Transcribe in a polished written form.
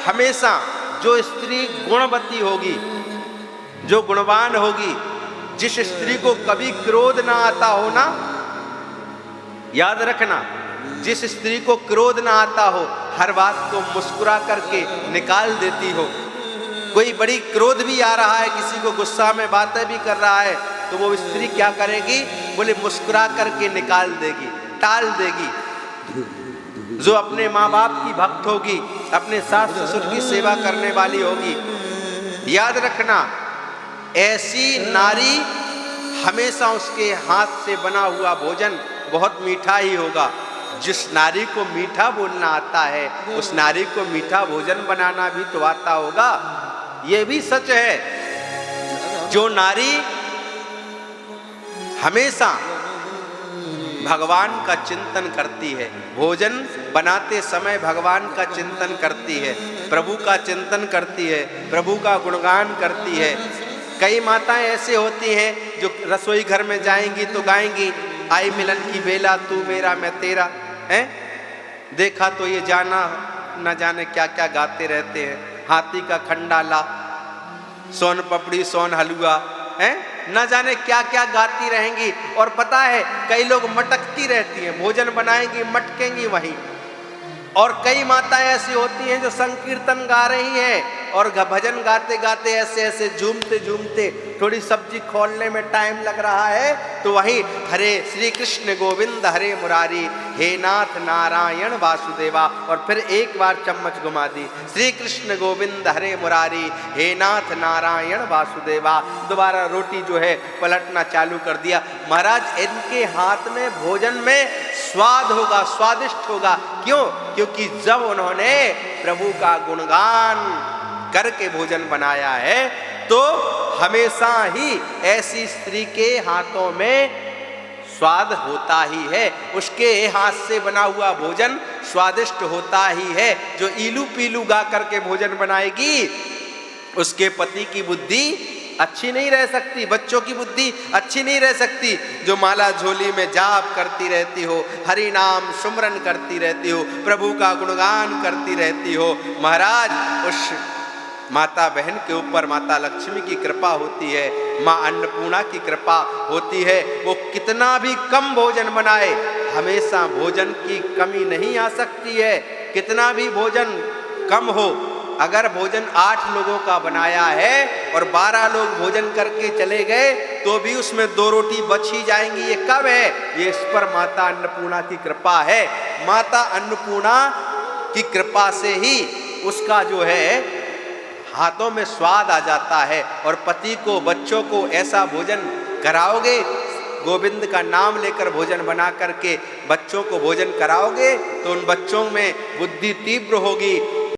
हमेशा जो स्त्री गुणवती होगी, जो गुणवान होगी, जिस स्त्री को कभी क्रोध ना आता हो ना, याद रखना, जिस स्त्री को क्रोध ना आता हो, हर बात को मुस्कुरा करके निकाल देती हो। कोई बड़ी क्रोध भी आ रहा है, किसी को गुस्सा में बातें भी कर रहा है, तो वो स्त्री क्या करेगी? बोले मुस्कुरा करके निकाल देगी, टाल देगी। जो अपने माँ बाप की भक्त होगी, अपने सास ससुर की सेवा करने वाली होगी, याद रखना, ऐसी नारी हमेशा उसके हाथ से बना हुआ भोजन बहुत मीठा ही होगा। जिस नारी को मीठा बोलना आता है, उस नारी को मीठा भोजन बनाना भी तो आता होगा। ये भी सच है। जो नारी हमेशा भगवान का चिंतन करती है, भोजन बनाते समय भगवान का चिंतन करती है, प्रभु का चिंतन करती है, प्रभु का गुणगान करती है। कई माताएं ऐसे होती हैं जो रसोई घर में जाएंगी तो गाएंगी, आई मिलन की बेला तू मेरा मैं तेरा, है देखा तो ये जाना न जाने क्या क्या गाते रहते हैं। हाथी का खंडाला, सोन पपड़ी, सोन हलवा, है न जाने क्या क्या गाती रहेंगी। और पता है कई लोग मटकती रहती हैं, भोजन बनाएंगी मटकेंगी वहीं। और कई माताएं ऐसी होती हैं जो संकीर्तन गा रही हैं और भजन गाते गाते ऐसे ऐसे झूमते झूमते, थोड़ी सब्जी खोलने में टाइम लग रहा है तो वहीं हरे श्री कृष्ण गोविंद हरे मुरारी, हे नाथ नारायण वासुदेवा, और फिर एक बार चम्मच घुमा दी, श्री कृष्ण गोविंद हरे मुरारी, हे नाथ नारायण वासुदेवा। दोबारा रोटी जो है पलटना चालू कर दिया। महाराज इनके हाथ में भोजन में स्वाद होगा, स्वादिष्ट होगा। क्यों? क्योंकि जब उन्होंने प्रभु का गुणगान करके भोजन बनाया है तो हमेशा ही ऐसी स्त्री के हाथों में स्वाद होता ही है। उसके हाथ से बना हुआ भोजन स्वादिष्ट होता ही है। जो इलू पीलू गा करके भोजन बनाएगी, उसके पति की बुद्धि अच्छी नहीं रह सकती, बच्चों की बुद्धि अच्छी नहीं रह सकती। जो माला झोली में जाप करती रहती हो, हरि नाम सुमरन करती रहती हो, प्रभु का गुणगान करती रहती हो, महाराज उस माता बहन के ऊपर माता लक्ष्मी की कृपा होती है, माँ अन्नपूर्णा की कृपा होती है। वो कितना भी कम भोजन बनाए, हमेशा भोजन की कमी नहीं आ सकती है। कितना भी भोजन कम हो, अगर भोजन 8 लोगों का बनाया है और 12 लोग भोजन करके चले गए तो भी उसमें 2 रोटी बच ही जाएंगी। ये कब है? ये इस पर माता अन्नपूर्णा की कृपा है। माता अन्नपूर्णा की कृपा से ही उसका जो है हाथों में स्वाद आ जाता है। और पति को, बच्चों को ऐसा भोजन कराओगे, गोविंद का नाम लेकर भोजन बना करके बच्चों को भोजन कराओगे तो उन बच्चों में बुद्धि तीव्र होगी,